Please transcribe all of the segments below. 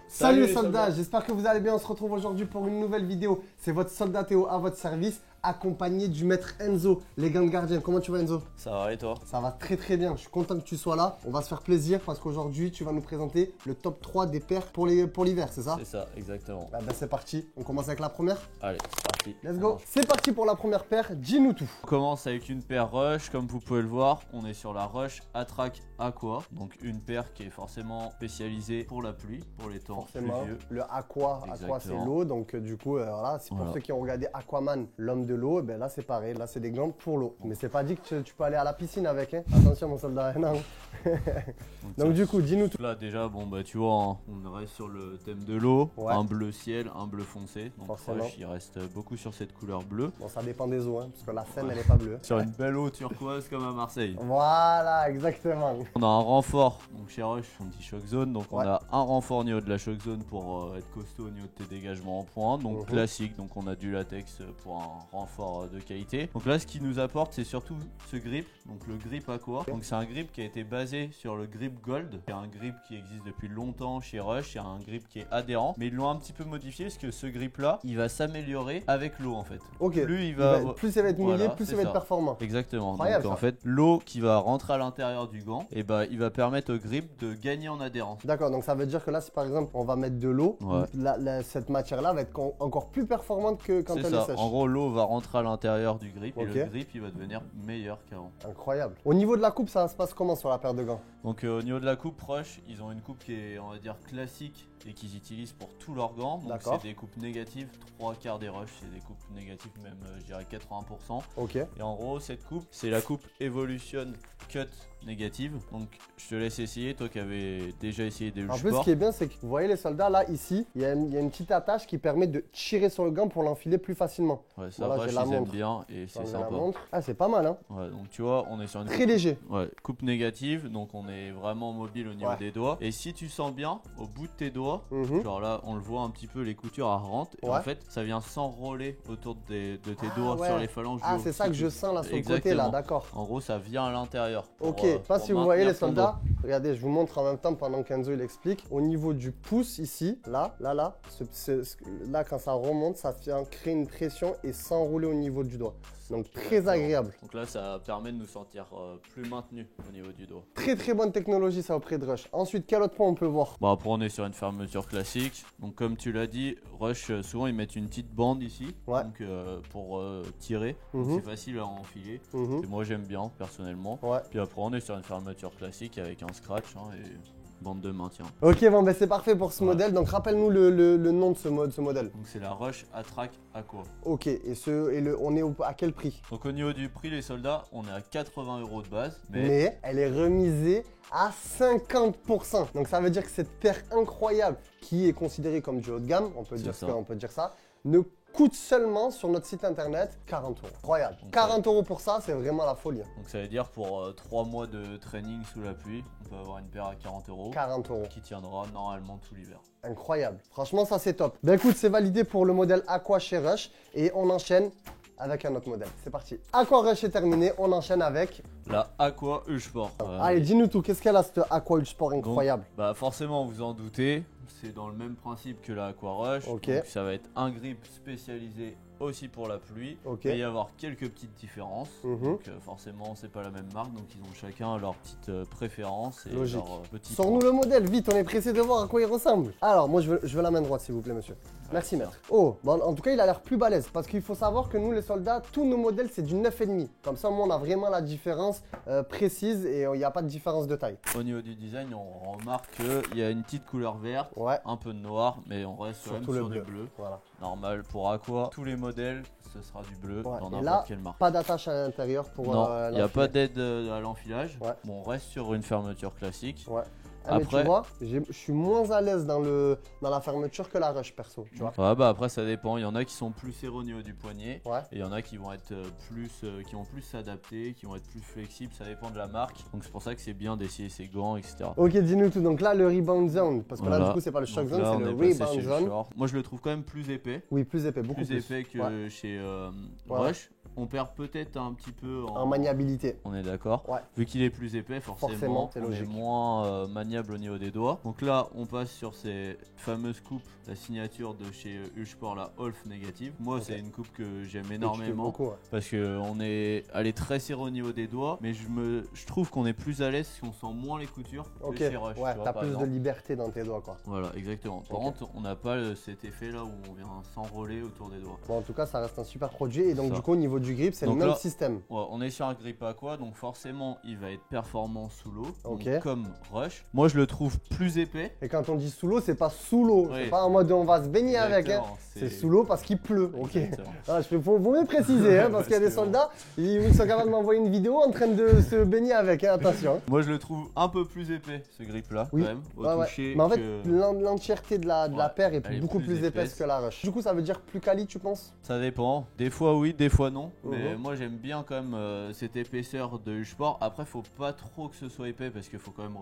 Salut les soldats, j'espère que vous allez bien. On se retrouve aujourd'hui pour une nouvelle vidéo. C'est votre soldat Théo à votre service, accompagné du maître Enzo, les gants gardiens. Comment tu vas Enzo? Ça va et toi? Ça va très très bien, je suis content que tu sois là. On va se faire plaisir parce qu'aujourd'hui tu vas nous présenter le top 3 des paires pour l'hiver, c'est ça? C'est ça, exactement. Ah ben c'est parti, on commence avec la première. Allez, c'est parti. Let's go. C'est parti pour la première paire, dis-nous tout. On commence avec une paire Rush, comme vous pouvez le voir, on est sur la Rush Atrac Aqua. Donc une paire qui est forcément spécialisée pour la pluie, pour les temps pluvieux. Le Aqua c'est l'eau, donc du coup voilà, c'est pour ceux qui ont regardé Aquaman, l'homme de l'eau, ben là c'est pareil, là c'est des gants pour l'eau. Mais c'est pas dit que tu peux aller à la piscine avec, hein. Attention mon soldat, non. Donc du coup, dis-nous tout. Là déjà, bon bah tu vois, hein, on reste sur le thème de l'eau, un bleu ciel, un bleu foncé. Donc Rush, il reste beaucoup sur cette couleur bleue. Bon, ça dépend des eaux, hein, parce que la Seine elle est pas bleue. Sur une belle eau turquoise comme à Marseille. Voilà, exactement. On a un renfort, donc chez Rush, on dit shock zone, donc on a un renfort au niveau de la shock zone pour être costaud au niveau de tes dégagements en pointe, donc classique, donc on a du latex pour un renfort de qualité. Donc là ce qui nous apporte c'est surtout ce grip, donc le grip Aqua. Donc c'est un grip qui a été basé sur le grip Gold, c'est un grip qui existe depuis longtemps chez Rush, c'est un grip qui est adhérent, mais ils l'ont un petit peu modifié parce que ce grip là, il va s'améliorer avec l'eau en fait. Ok. Plus plus ça va être mouillé, plus ça va être performant. Exactement. Incroyable, donc en fait l'eau qui va rentrer à l'intérieur du gant, et bah il va permettre au grip de gagner en adhérence. D'accord, donc ça veut dire que là si par exemple on va mettre de l'eau, cette matière là va être encore plus performante que quand elle est sèche. En gros l'eau va rentrer à l'intérieur du grip et le grip il va devenir meilleur qu'avant. Incroyable. Au niveau de la coupe, ça se passe comment sur la paire de gants? Donc au niveau de la coupe Rush, ils ont une coupe qui est on va dire classique et qu'ils utilisent pour tous leurs gants. Donc c'est des coupes négatives, 3/4 des Rush, c'est des coupes négatives même je dirais 80%. Ok. Et en gros cette coupe, c'est la coupe Evolution Cut négative. Donc je te laisse essayer, toi qui avais déjà essayé des En plus ce qui est bien c'est que vous voyez les soldats là ici, il y a une petite attache qui permet de tirer sur le gant pour l'enfiler plus facilement. Ouais, ça Rush ils aiment bien et c'est sympa. Ah c'est pas mal hein. Ouais, donc tu vois on est sur une très léger. Ouais, coupe négative, donc on est vraiment mobile au niveau des doigts. Et si tu sens bien, au bout de tes doigts, genre là on le voit un petit peu, les coutures à rentrent. Et en fait ça vient s'enrôler autour de tes doigts sur les phalanges. Ah c'est ça que je sens là sur le côté là, d'accord. En gros ça vient à l'intérieur. Ok, pas si vous voyez les soldats. Regardez, je vous montre en même temps pendant qu'Enzo il explique. Au niveau du pouce ici, là quand ça remonte, ça vient créer une pression et s'enrouler au niveau du doigt. Donc très agréable. Donc là ça permet de nous sentir plus maintenus au niveau du doigt. Très très bonne technologie ça auprès de Rush. Ensuite quel autre point on peut voir? Bon après on est sur une fermeture classique. Donc comme tu l'as dit, Rush souvent ils mettent une petite bande ici donc, pour tirer. C'est facile à enfiler. Et moi j'aime bien personnellement. Puis après on est sur une fermeture classique avec un scratch et bande de maintien. Ok bon ben c'est parfait pour ce modèle. Donc rappelle-nous le nom de ce modèle. Donc c'est la Rush Atrac Aqua. Ok et on est à quel prix? Donc au niveau du prix les soldats on est à 80 € de base. Mais elle est remisée à 50%. Donc ça veut dire que cette paire incroyable qui est considérée comme du haut de gamme, on peut dire ça, ne coûte seulement sur notre site internet 40 €. Incroyable. Donc 40 € pour ça, c'est vraiment la folie. Donc ça veut dire pour 3 mois de training sous la pluie, on peut avoir une paire à 40 €. 40 € qui tiendra normalement tout l'hiver. Incroyable. Franchement, ça c'est top. Ben écoute, c'est validé pour le modèle Aqua chez Rush et on enchaîne avec un autre modèle. C'est parti. Aqua Rush est terminé, on enchaîne avec la Aqua Ulsport. Allez, dis-nous tout, qu'est-ce qu'elle a cette Aqua Ulsport incroyable? Donc, bah forcément, vous en doutez, c'est dans le même principe que la Aqua Rush. Donc ça va être un grip spécialisé aussi pour la pluie. Il va y avoir quelques petites différences. Donc forcément, c'est pas la même marque, donc ils ont chacun leur petite préférence et logique. Leur petit. Sors-nous le modèle, vite, on est pressé de voir à quoi il ressemble. Alors, moi, je veux la main droite, s'il vous plaît, monsieur. Merci, maître. Oh, bon, en tout cas, il a l'air plus balèze parce qu'il faut savoir que nous, les soldats, tous nos modèles, c'est du 9,5. Comme ça, moi, on a vraiment la différence précise et il n'y a pas de différence de taille. Au niveau du design, on remarque qu'il y a une petite couleur verte, un peu de noir, mais on reste surtout sur du bleu. Voilà. Normal pour Aqua. Tous les modèles, ce sera du bleu dans n'importe quelle marque. Pas d'attache à l'intérieur pour non, il n'y a pas d'aide à l'enfilage. Bon, on reste sur une fermeture classique. Après, mais tu vois, je suis moins à l'aise dans la fermeture que la Rush perso, tu vois. Ouais, bah après ça dépend, il y en a qui sont plus serrés au niveau du poignet et il y en a qui vont être qui vont plus s'adapter, qui vont être plus flexibles, ça dépend de la marque. Donc c'est pour ça que c'est bien d'essayer ces gants, etc. Ok, dis-nous tout. Donc là, le Rebound Zone, parce que là du coup c'est pas le Shock Zone, c'est le Rebound Zone. Moi je le trouve quand même plus épais. Oui, plus épais, beaucoup plus épais que chez Rush. On perd peut-être un petit peu En maniabilité. On est d'accord. Ouais. Vu qu'il est plus épais, forcément c'est on est logique. moins maniable au niveau des doigts. Donc là, on passe sur ces fameuses coupes, la signature de chez Uhlsport, la Holf négative. Moi, c'est une coupe que j'aime énormément beaucoup, ouais. parce que elle est très serrée au niveau des doigts, mais je trouve qu'on est plus à l'aise si on sent moins les coutures que chez Rush. Ouais, tu vois, t'as par plus exemple. de liberté dans tes doigts, quoi. Voilà, exactement. Par contre, on n'a pas cet effet là où on vient s'enrôler autour des doigts. Bon, en tout cas, ça reste un super produit. Et donc, Ça. du coup, au niveau du grip, c'est le Donc même là, système. Ouais, on est sur un grip aqua, donc forcément, il va être performant sous l'eau, Ok. donc comme Rush. Moi, je le trouve plus épais. Et quand on dit sous l'eau, c'est pas sous l'eau. Oui. C'est pas en mode on va se baigner avec. Hein. Exactement, C'est sous l'eau parce qu'il pleut. Ok. Exactement. Ah, faut mieux préciser, hein, parce qu'il y a des Parce que soldats, ils sont capables de m'envoyer une vidéo en train de se baigner avec. Hein, attention. Moi, je le trouve un peu plus épais, ce grip là, Oui. quand même, au Ouais, ouais. toucher. Mais en fait, que- l'entièreté de la Ouais, paire est elle est beaucoup plus plus épaisse épaisse. que la Rush. Du coup, ça veut dire plus quali, tu penses? Ça dépend. Des fois oui, des fois non. Mais Mhm. moi, j'aime bien quand même cette épaisseur de Uhlsport. Après, faut pas trop que ce soit épais parce qu'il faut quand même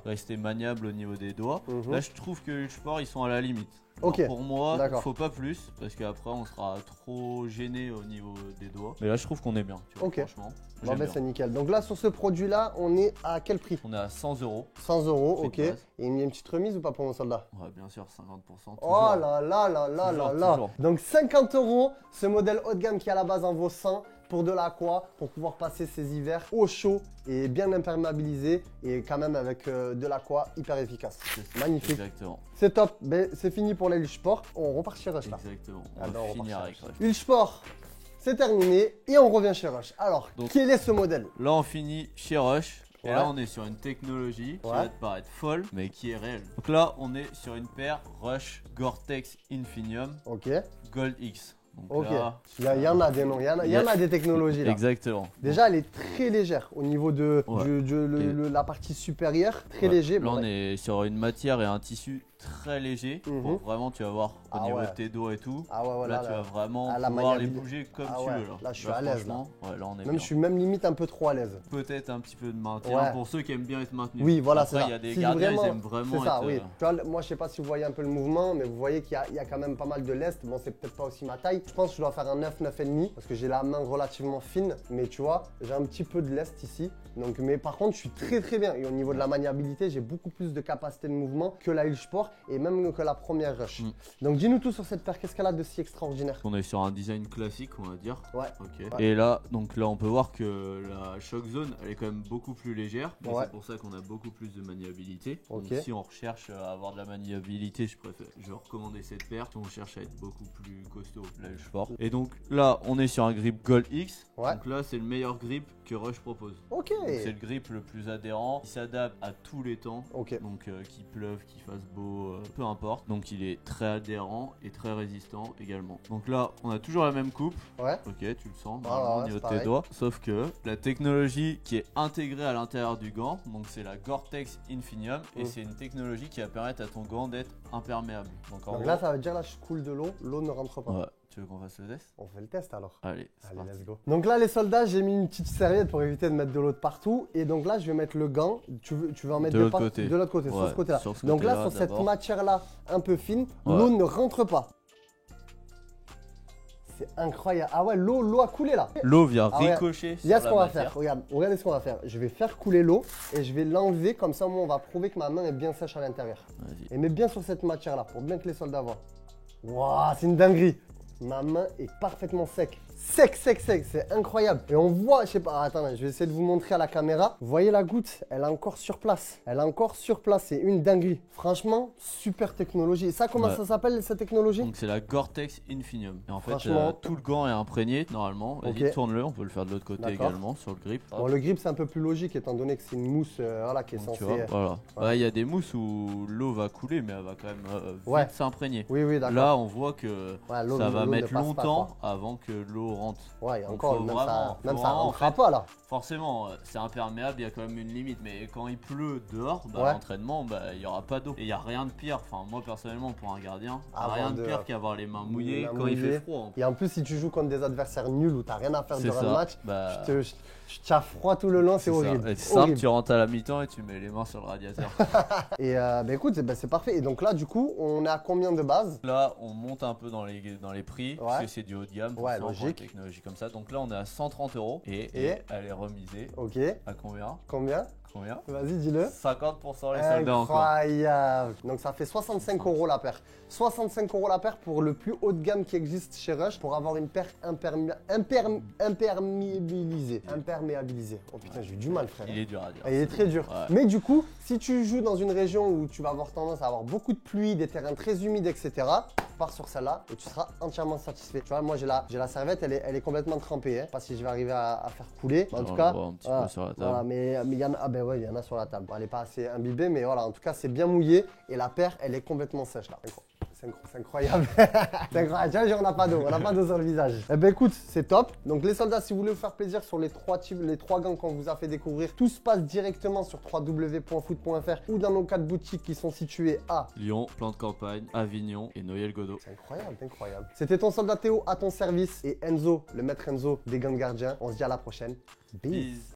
rester maniable au niveau des doigts. Mhm. Là, je trouve que Uhlsport, ils sont à la limite. Ok. Alors, pour moi, D'accord. faut pas plus parce qu'après, on sera trop gêné au niveau des doigts. Mais là, je trouve qu'on est bien. Tu vois, Ok. franchement. Bon, j'aime ben, bien. c'est nickel. Donc là, sur ce produit-là, on est à quel prix? On est à 100 €. 100 euros, Prix ok. de Et base. il y a une petite remise ou pas pour mon soldat? Ouais, bien sûr, 50%. Oh toujours. là là là là Toujours, là là. toujours. Donc 50 euros, ce modèle haut de gamme qui à la base en vaut 100 pour de l'aqua, pour pouvoir passer ces hivers au chaud et bien imperméabilisé et quand même avec de l'aqua hyper efficace. C'est ça. Magnifique. Exactement. C'est top. Ben, c'est fini pour les Uhlsport. On repart chez Rush là. Exactement. Ah On ben, on va finir repart avec chez Rush. Uhlsport, c'est terminé et on revient chez Rush. Alors, Donc- quel est ce modèle? Là, on finit chez Rush. Et Ouais. là, on est sur une technologie qui Ouais. va te paraître folle, mais qui est réelle. Donc là, on est sur une paire Rush Gore-Tex Infinium Ok. Gold X. Donc Ok. là, Il y en a des noms, il y en a des technologies là. exactement. Déjà, elle est très légère au niveau de Ouais. la partie supérieure, très Ouais. léger. Là, Bon, on ouais. est sur une matière et un tissu très léger. Mhm. Pour vraiment, tu vas voir au Ah niveau ouais. de tes doigts et tout. Ah ouais, Là, voilà. tu vas vraiment à la pouvoir les maniabilité. bouger comme Ah tu ouais. veux. Là, je suis à l'aise, franchement, ouais, là, on est Même bien. je suis même limite un peu trop à l'aise. Peut-être un petit peu de maintien Ouais. pour ceux qui aiment bien être maintenus. Oui, voilà, Après, c'est ça. il y a des Si gardiens, vraiment- ils aiment vraiment C'est ça, être, oui. Tu vois, moi, je sais pas si vous voyez un peu le mouvement, mais vous voyez qu'il y a quand même pas mal de lest. Bon, c'est peut-être pas aussi ma taille. Je pense que je dois faire un 9, 9,5 parce que j'ai la main relativement fine. Mais tu vois, j'ai un petit peu de lest ici. Donc, mais par contre, je suis très bien. Et au niveau de la maniabilité, j'ai beaucoup plus de capacité de mouvement que la Uhlsport et même que la première Rush. Donc, dis-nous tout sur cette paire. Qu'est-ce qu'elle a de si extraordinaire? On est sur un design classique, on va dire. Ouais. Ok. Ouais. Et là, donc là, on peut voir que la shock zone, elle est quand même beaucoup plus légère. Et Ouais. c'est pour ça qu'on a beaucoup plus de maniabilité. Ok. Donc si on recherche à avoir de la maniabilité, je vais recommander cette paire. Si on cherche à être beaucoup plus costaud, là, je porte. Et donc là, on est sur un grip Gold X. Ouais. Donc là, c'est le meilleur grip que Rush propose. Ok. Donc, c'est le grip le plus adhérent. Il s'adapte à tous les temps. Ok. Donc qu'il pleuve, qu'il fasse beau, peu importe. Donc il est très adhérent et très résistant également. Donc là, on a toujours la même coupe. Ouais. Ok, tu le sens Ah normalement ouais, au niveau c'est de tes pareil. doigts. Sauf que la technologie qui est intégrée à l'intérieur du gant, donc c'est la Gore-Tex Infinium, et c'est une technologie qui va permettre à ton gant d'être imperméable. Donc en Donc gros, là, ça veut dire là, je coule de l'eau ne rentre pas. ouais, tu veux qu'on fasse le test? On fait le test alors. Allez, c'est Allez, parti. let's go. Donc là, les soldats, j'ai mis une petite serviette pour éviter de mettre de l'eau de partout. Et donc là, je vais mettre le gant. Tu veux en mettre De l'autre part- côté. De l'autre côté, sur Ouais, ce côté-là. sur ce Donc là, côté-là, sur cette d'abord. matière-là, un peu fine, Ouais. l'eau ne rentre pas. C'est incroyable. Ah ouais, l'eau a coulé là. L'eau vient Ah ouais. ricocher Il y a sur ce la qu'on va matière. faire. Regardez ce qu'on va faire. Je vais faire couler l'eau et je vais l'enlever. Comme ça, moi, on va prouver que ma main est bien sèche à l'intérieur. Vas-y. Et mets bien sur cette matière-là pour bien que les soldats voient. Waouh, c'est une dinguerie. Ma main est parfaitement sec. Sec, c'est incroyable. Et on voit, je sais pas, attendez, je vais essayer de vous montrer à la caméra. Vous voyez la goutte, elle est encore sur place. C'est une dinguerie. Franchement, super technologie. Et ça, comment Ouais. ça s'appelle cette technologie? Donc c'est la Gore-Tex Infinium. Et en fait, Franchement- tout le gant est imprégné normalement. Vas-y, Ok. tourne-le, on peut le faire de l'autre côté D'accord. également sur le grip. Bon, le grip, c'est un peu plus logique étant donné que c'est une mousse voilà, qui est Donc, censée. tu vois, voilà. Bah, il y a des mousses où l'eau va couler, mais elle va quand même vite Ouais. s'imprégner. Oui, d'accord. Là, on voit que Ouais, l'eau- ça va l'eau ne mettre passe pas, longtemps quoi. avant que l'eau rentre. Ouais, et Donc, encore, faut même vraiment- ça faut vraiment, en rentrera fait, pas là. Forcément, c'est imperméable, il y a quand même une limite. Mais quand il pleut dehors, bah, Ouais. l'entraînement, bah, il n'y aura pas d'eau. Et il n'y a rien de pire. Enfin, moi personnellement, pour un gardien, Avoir rien de de- pire qu'avoir les mains mouillées mains quand il mouillées. fait froid. Et en plus, si tu joues contre des adversaires nuls où t'as rien à faire C'est durant ça. le match, Bah, je t'as froid tout le long, c'est ça. horrible. Et c'est simple, Horrible. tu rentres à la mi-temps et tu mets les mains sur le radiateur. Et bah écoute, bah, c'est parfait. Et donc là, du coup, on est à combien de base? Là, on monte un peu dans les prix, parce Ouais. que c'est du haut de gamme. Ouais, forcément, pour logique. technologie comme ça. Donc là, on est à 130 € et elle est remisée. Ok. À combien? Combien? Vas-y, dis-le. 50% les soldats encore. Incroyable. Donc ça fait 65 € la paire. 65 € la paire pour le plus haut de gamme qui existe chez Rush pour avoir une paire imperméabilisée. Oh putain, j'ai eu du mal, frère. Il est dur à dire. Il est très dur. Ouais. Mais du coup, si tu joues dans une région où tu vas avoir tendance à avoir beaucoup de pluie, des terrains très humides, etc., pars sur celle-là et tu seras entièrement satisfait. Tu vois, moi j'ai la serviette, elle est complètement trempée. Hein. Pas si je vais arriver à faire couler. Mais en tout cas, un petit peu sur la table. Voilà, mais il y en a, il y en a sur la table. Bon, elle n'est pas assez imbibée, mais voilà, en tout cas, c'est bien mouillé et la paire, elle est complètement sèche là. C'est incroyable. C'est incroyable. Tiens, on n'a pas d'eau, sur le visage. Eh ben écoute, c'est top. Donc les soldats, si vous voulez vous faire plaisir sur les trois gants qu'on vous a fait découvrir, tout se passe directement sur www.foot.fr ou dans nos 4 boutiques qui sont situées à Lyon, Plan de Campagne, Avignon et Noyelles-Godault. C'est incroyable. C'était ton soldat Théo à ton service et Enzo, le maître Enzo des gants gardiens. On se dit à la prochaine. Peace.